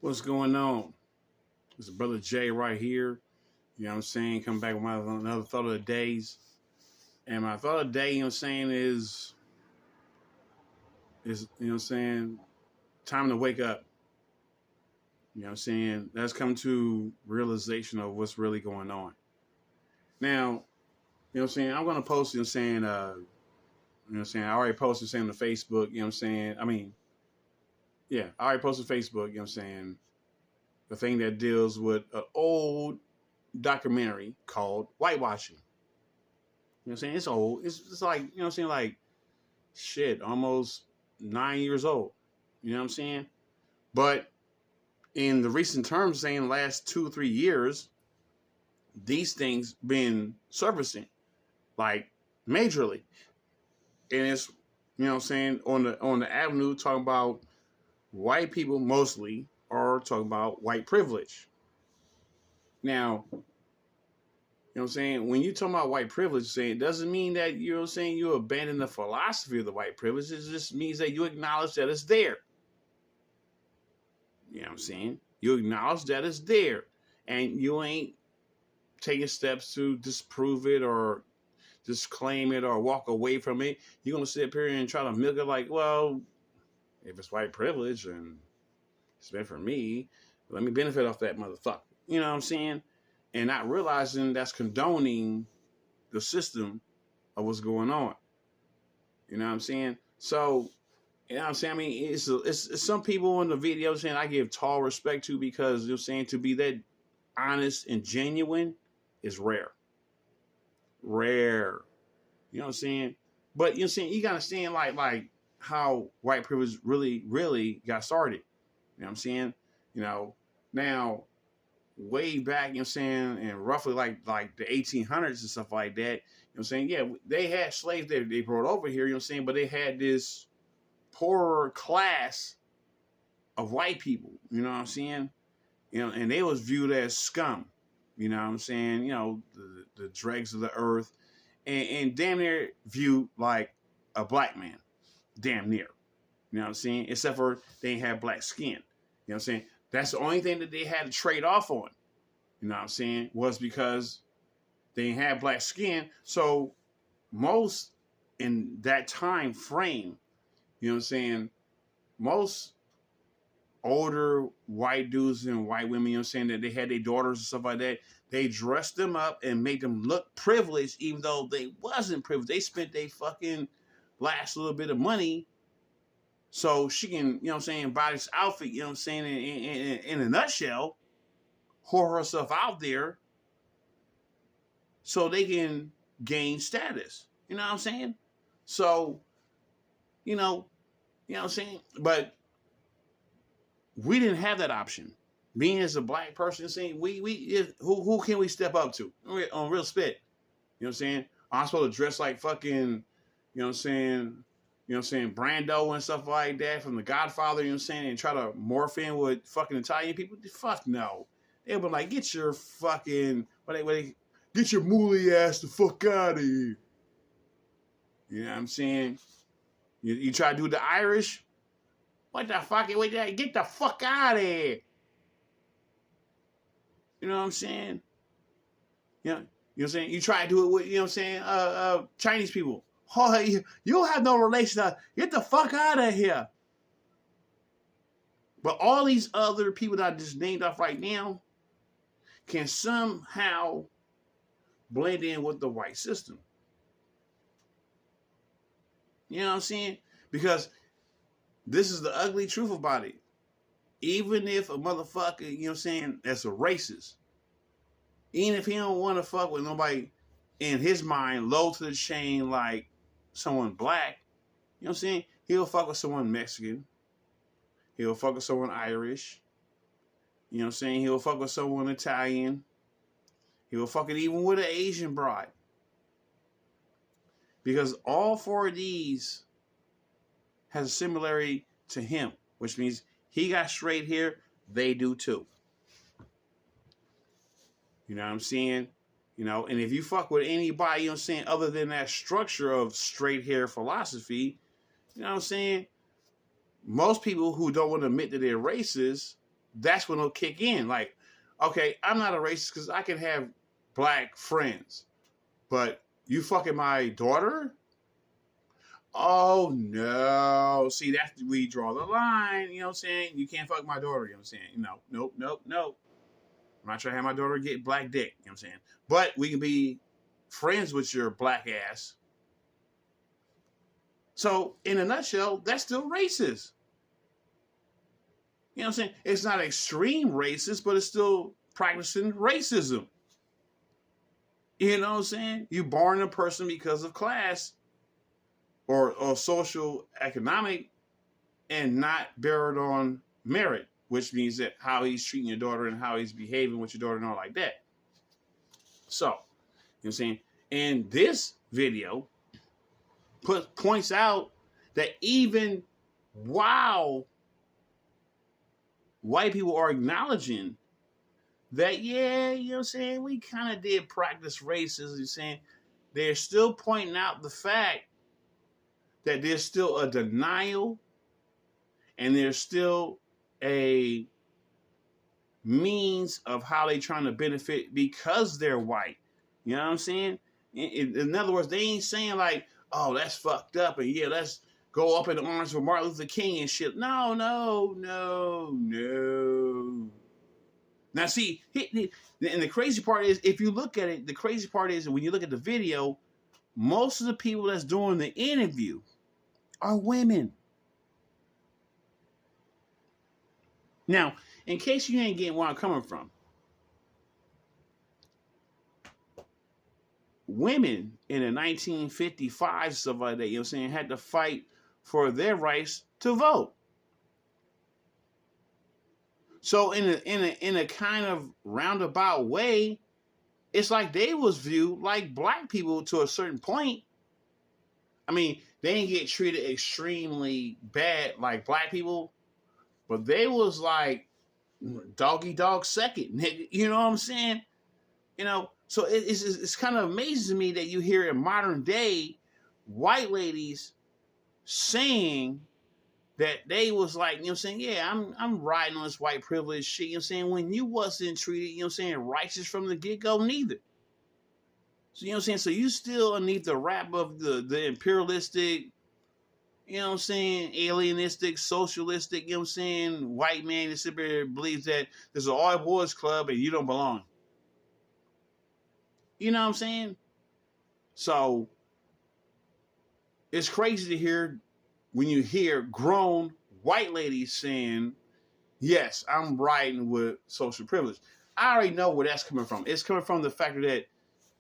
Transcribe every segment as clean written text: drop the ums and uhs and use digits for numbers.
What's going on? It's Brother Jay right here. You know what I'm saying? Come back with another thought of the days. And my thought of the day, you know what I'm saying, is you know what I'm saying, time to wake up. You know what I'm saying? Let's come to realization of what's really going on. Now, you know what I'm saying, I'm gonna post, you know what I'm saying, I already posted saying on Facebook, you know what I'm saying? I already posted Facebook, you know what I'm saying, the thing that deals with an old documentary called Whitewashing. You know what I'm saying? It's old. It's like, you know what I'm saying, like shit, almost 9 years old. You know what I'm saying? But in the recent terms, saying last 2 or 3 years, these things been surfacing like majorly. And it's, you know what I'm saying, on the avenue talking about white people mostly are talking about white privilege. Now, you know what I'm saying? When you talk about white privilege, saying it doesn't mean that, you know what I'm saying, you abandon the philosophy of the white privilege. It just means that you acknowledge that it's there. You know what I'm saying? You acknowledge that it's there. And you ain't taking steps to disprove it or disclaim it or walk away from it. You're going to sit up here and try to milk it like, well, if it's white privilege and it's meant for me, let me benefit off that motherfucker. You know what I'm saying? And not realizing that's condoning the system of what's going on. You know what I'm saying? So, you know what I'm saying? I mean, it's some people in the video saying I give tall respect to, because you're saying to be that honest and genuine is rare. Rare. You know what I'm saying? But you know what I'm saying? You gotta understand like how white privilege really got started. You know what I'm saying? You know, now way back, you know what I'm saying, and roughly like the 1800s and stuff like that, you know what I'm saying? Yeah, they had slaves that they brought over here, you know what I'm saying, but they had this poorer class of white people, you know what I'm saying? You know, and they was viewed as scum, you know what I'm saying? You know, the dregs of the earth, and damn near viewed like a black man, damn near, you know what I'm saying? Except for they ain't had black skin, you know what I'm saying? That's the only thing that they had to trade off on, you know what I'm saying, was because they ain't had black skin. So most in that time frame, you know what I'm saying, most older white dudes and white women, you know what I'm saying, that they had their daughters and stuff like that, they dressed them up and made them look privileged even though they wasn't privileged. They spent their fucking last little bit of money so she can, you know what I'm saying, buy this outfit, you know what I'm saying, in a nutshell, whore herself out there so they can gain status. You know what I'm saying? So, you know what I'm saying? But we didn't have that option. Being as a black person, saying who can we step up to on real spit? You know what I'm saying? I'm supposed to dress like fucking, you know what I'm saying? You know what I'm saying? Brando and stuff like that from The Godfather, you know what I'm saying? And try to morph in with fucking Italian people? Fuck no. They'll be like, get your fucking, get your mooly ass the fuck out of here. You know what I'm saying? You try to do the Irish? What the fuck? Get the fuck out of here. You know what I'm saying? You know what I'm saying? You try to do it with, you know what I'm saying, Chinese people. Oh, you have no relation. Get the fuck out of here. But all these other people that I just named off right now can somehow blend in with the white system. You know what I'm saying? Because this is the ugly truth about it. Even if a motherfucker, you know what I'm saying, that's a racist, even if he don't want to fuck with nobody in his mind low to the chain like someone black, you know what I'm saying, he'll fuck with someone Mexican. He'll fuck with someone Irish. You know what I'm saying? He'll fuck with someone Italian. He'll fuck it even with an Asian broad. Because all four of these has a similarity to him, which means he got straight hair, they do too. You know what I'm saying? You know, and if you fuck with anybody, you know what I'm saying, other than that structure of straight hair philosophy, you know what I'm saying? Most people who don't want to admit that they're racist that's when it'll kick in. Like, okay, I'm not a racist because I can have black friends, but you fucking my daughter? Oh no. See, that's where you draw the line, you know what I'm saying? You can't fuck my daughter, you know what I'm saying? Nope. I'm not trying to have my daughter get black dick, you know what I'm saying? But we can be friends with your black ass. So, in a nutshell, that's still racist. You know what I'm saying? It's not extreme racist, but it's still practicing racism. You know what I'm saying? You born a person because of class or social economic and not buried on merit, which means that how he's treating your daughter and how he's behaving with your daughter and all like that. So, you know what I'm saying? And this video points out that even while white people are acknowledging that, yeah, you know what I'm saying, we kind of did practice racism, you're saying, they're still pointing out the fact that there's still a denial and there's still a means of how they're trying to benefit because they're white. You know what I'm saying? In other words, they ain't saying like, oh, that's fucked up and yeah, let's go up in arms with Martin Luther King and shit. No. Now, see, and the crazy part is, if you look at it, the crazy part is when you look at the video, most of the people that's doing the interview are women. Now, in case you ain't getting where I'm coming from, women in the 1955, stuff like that, you know what I'm saying, had to fight for their rights to vote. So in a kind of roundabout way, it's like they was viewed like black people to a certain point. I mean, they didn't get treated extremely bad like black people, but they was like doggy dog second, nigga. You know what I'm saying? You know, so it's kind of amazing to me that you hear in modern day white ladies saying that they was like, you know what I'm saying, yeah, I'm riding on this white privilege shit, you know what I'm saying, when you wasn't treated, you know what I'm saying, righteous from the get-go neither. So, you know what I'm saying, so you still underneath the wrap of the imperialistic, you know what I'm saying, alienistic, socialistic, you know what I'm saying, white man that simply there believes that there's an all boys club and you don't belong. You know what I'm saying? So, it's crazy to hear when you hear grown white ladies saying, yes, I'm riding with social privilege. I already know where that's coming from. It's coming from the fact that,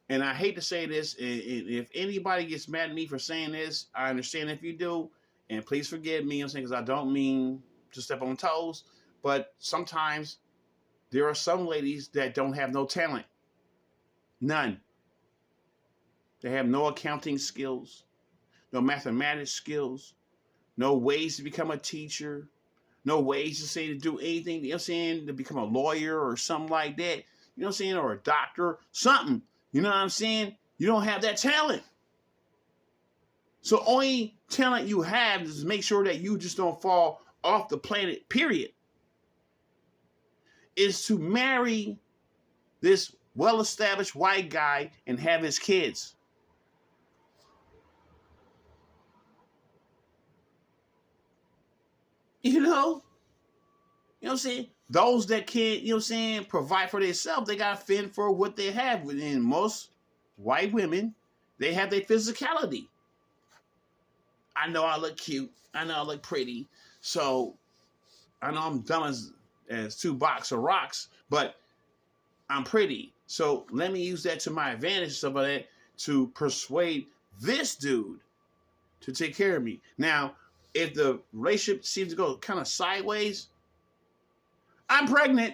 and I hate to say this, and if anybody gets mad at me for saying this, I understand if you do, and please forgive me, you know what I'm saying, because I don't mean to step on toes, but sometimes there are some ladies that don't have no talent. None. They have no accounting skills, no mathematics skills, no ways to become a teacher, no ways to say to do anything, you know what I'm saying, to become a lawyer or something like that, you know what I'm saying, or a doctor, something, you know what I'm saying? You don't have that talent. So only talent you have is to make sure that you just don't fall off the planet, period, is to marry this well-established white guy and have his kids. You know what I'm saying? Those that can't, you know what I'm saying, provide for themselves, they got to fend for what they have. And most white women, they have their physicality. I know I look cute. I know I look pretty. So I know I'm dumb as two box of rocks, but I'm pretty. So let me use that to my advantage, stuff like that, to persuade this dude to take care of me. Now, if the relationship seems to go kind of sideways, I'm pregnant.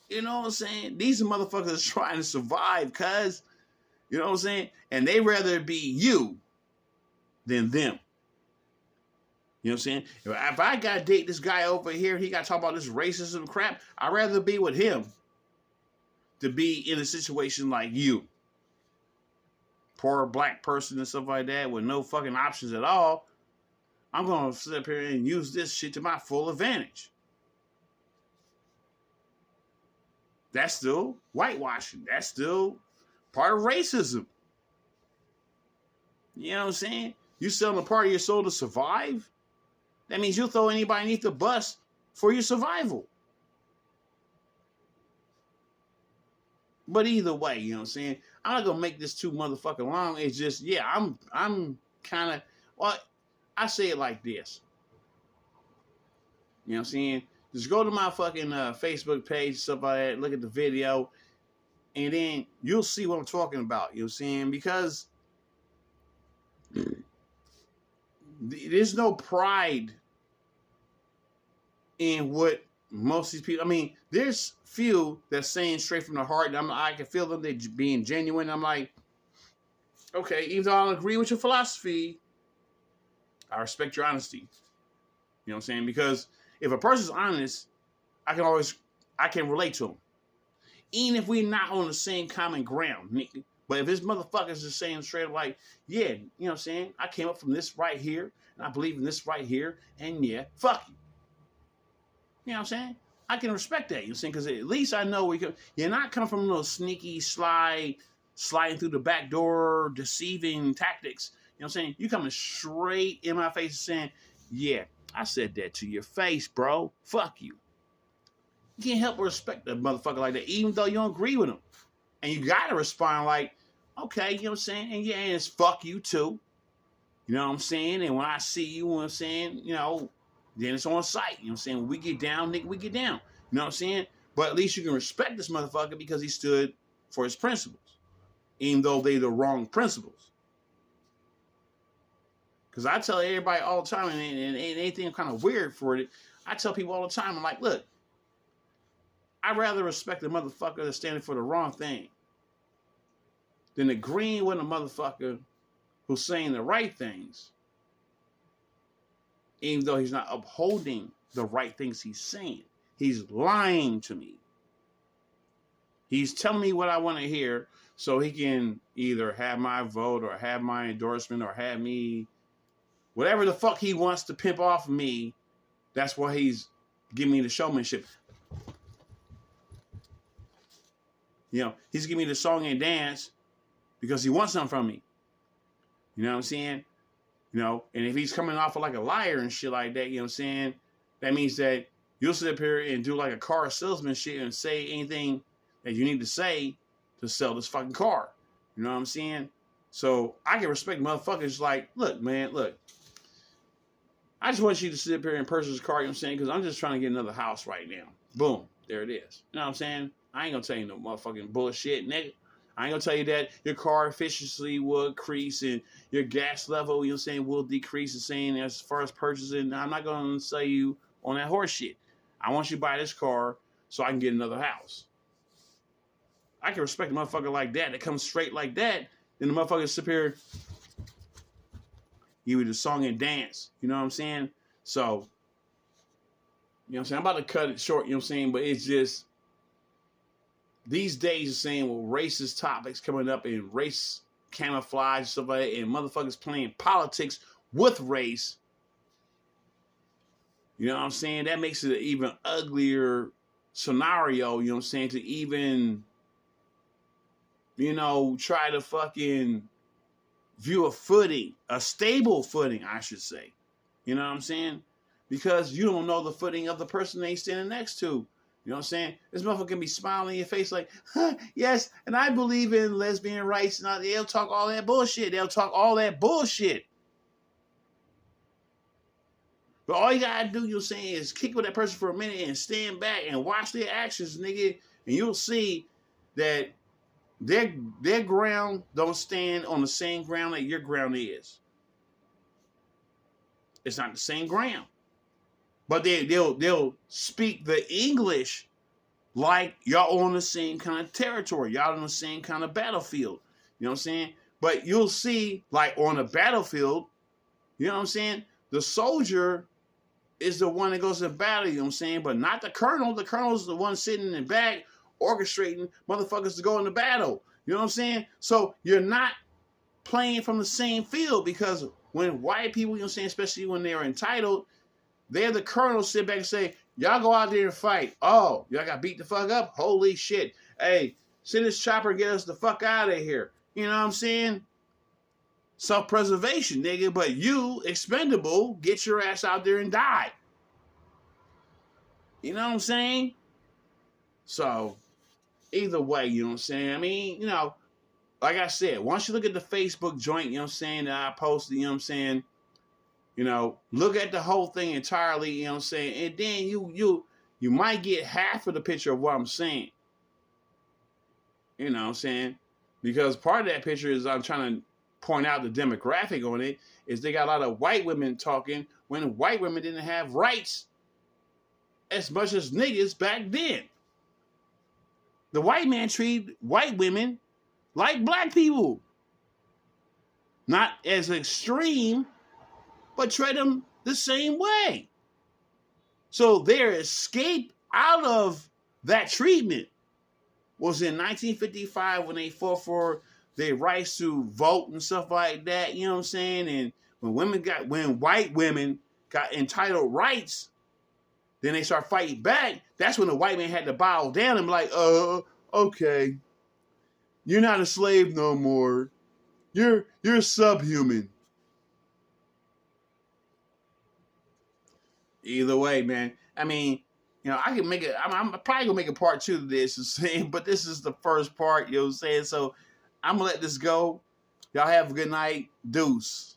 You know what I'm saying? These motherfuckers are trying to survive, cuz. You know what I'm saying? And they rather be you than them. You know what I'm saying? If I got to date this guy over here, he got to talk about this racism crap, I'd rather be with him to be in a situation like you. Poor black person and stuff like that with no fucking options at all. I'm going to sit up here and use this shit to my full advantage. That's still whitewashing. That's still part of racism. You know what I'm saying? You selling a part of your soul to survive? That means you'll throw anybody underneath the bus for your survival. But either way, you know what I'm saying? I'm not gonna make this too motherfucking long. It's just, yeah, I'm kind of, well, I say it like this. You know what I'm saying? Just go to my fucking Facebook page, stuff like that, look at the video, and then you'll see what I'm talking about. You know what I'm saying? Because there's no pride in what most of these people, I mean, there's few that's saying straight from the heart. I can feel them, they being genuine. I'm like, okay, even though I don't agree with your philosophy, I respect your honesty. You know what I'm saying? Because if a person's honest, I can relate to them. Even if we're not on the same common ground, nigga. But if this motherfucker's just saying straight up like, yeah, you know what I'm saying? I came up from this right here, and I believe in this right here, and yeah, fuck you. You know what I'm saying? I can respect that, you know what I'm saying? Because at least I know you're not coming from those sneaky, sliding through the back door, deceiving tactics. You know what I'm saying? You coming straight in my face and saying, yeah, I said that to your face, bro. Fuck you. You can't help but respect that motherfucker like that, even though you don't agree with him. And you got to respond like, okay, you know what I'm saying? And yeah, and it's fuck you too. You know what I'm saying? And when I see you, you know what I'm saying, you know, then it's on sight. You know what I'm saying? When we get down, nigga, we get down. You know what I'm saying? But at least you can respect this motherfucker because he stood for his principles, even though they're the wrong principles. Because I tell everybody all the time, and anything kind of weird for it, I tell people all the time, I'm like, look, I'd rather respect the motherfucker that's standing for the wrong thing than agreeing with a motherfucker who's saying the right things, even though he's not upholding the right things he's saying. He's lying to me. He's telling me what I want to hear so he can either have my vote or have my endorsement or have me, whatever the fuck he wants to pimp off of me, that's why he's giving me the showmanship. You know, he's giving me the song and dance because he wants something from me. You know what I'm saying? You know, and if he's coming off of like a liar and shit like that, you know what I'm saying? That means that you'll sit up here and do like a car salesman shit and say anything that you need to say to sell this fucking car. You know what I'm saying? So I can respect motherfuckers like, look, man, look. I just want you to sit up here and purchase a car, you know what I'm saying? Because I'm just trying to get another house right now. Boom. There it is. You know what I'm saying? I ain't going to tell you no motherfucking bullshit, nigga. I ain't going to tell you that your car efficiency will increase and your gas level, you know what I'm saying, will decrease. And saying as far as purchasing, I'm not going to sell you on that horse shit. I want you to buy this car so I can get another house. I can respect a motherfucker like that comes straight like that. Then the motherfucker sit here, give you the song and dance. You know what I'm saying? So, you know what I'm saying? I'm about to cut it short, you know what I'm saying? But it's just, these days, are saying, well, racist topics coming up and race camouflage, stuff like that, and motherfuckers playing politics with race. You know what I'm saying? That makes it an even uglier scenario, you know what I'm saying, to even, you know, try to fucking view a stable footing, I should say. You know what I'm saying? Because you don't know the footing of the person they standing next to. You know what I'm saying? This motherfucker can be smiling in your face like, huh, yes, and I believe in lesbian rights. And they'll talk all that bullshit. But all you gotta do, you know what I'm saying, is kick with that person for a minute and stand back and watch their actions, nigga. And you'll see that their ground don't stand on the same ground that your ground is. It's not the same ground. But they'll speak the English like y'all on the same kind of territory. Y'all on the same kind of battlefield. You know what I'm saying? But you'll see, like on the battlefield, you know what I'm saying? The soldier is the one that goes to battle, you know what I'm saying? But not the colonel. The colonel's the one sitting in the back orchestrating motherfuckers to go into battle. You know what I'm saying? So you're not playing from the same field because when white people, you know what I'm saying, especially when they're entitled, they're the colonels sit back and say, y'all go out there and fight. Oh, y'all got beat the fuck up? Holy shit. Hey, send this chopper and get us the fuck out of here. You know what I'm saying? Self-preservation, nigga. But you, expendable, get your ass out there and die. You know what I'm saying? So, either way, you know what I'm saying? I mean, you know, like I said, once you look at the Facebook joint, you know what I'm saying, that I posted, you know what I'm saying, you know, look at the whole thing entirely, you know what I'm saying, and then you might get half of the picture of what I'm saying. You know what I'm saying? Because part of that picture is I'm trying to point out the demographic on it, is they got a lot of white women talking when white women didn't have rights as much as niggas back then. The white man treated white women like black people. Not as extreme, but treat them the same way. So their escape out of that treatment was in 1955 when they fought for their rights to vote and stuff like that, you know what I'm saying? And when white women got entitled rights, then they start fighting back. That's when the white man had to bow down and be like, okay, you're not a slave no more. You're subhuman. Either way, man. I mean, you know, I can make it. I'm probably gonna make a part 2 of this, but this is the first part. You know what I'm saying? So I'm gonna let this go. Y'all have a good night. Deuce.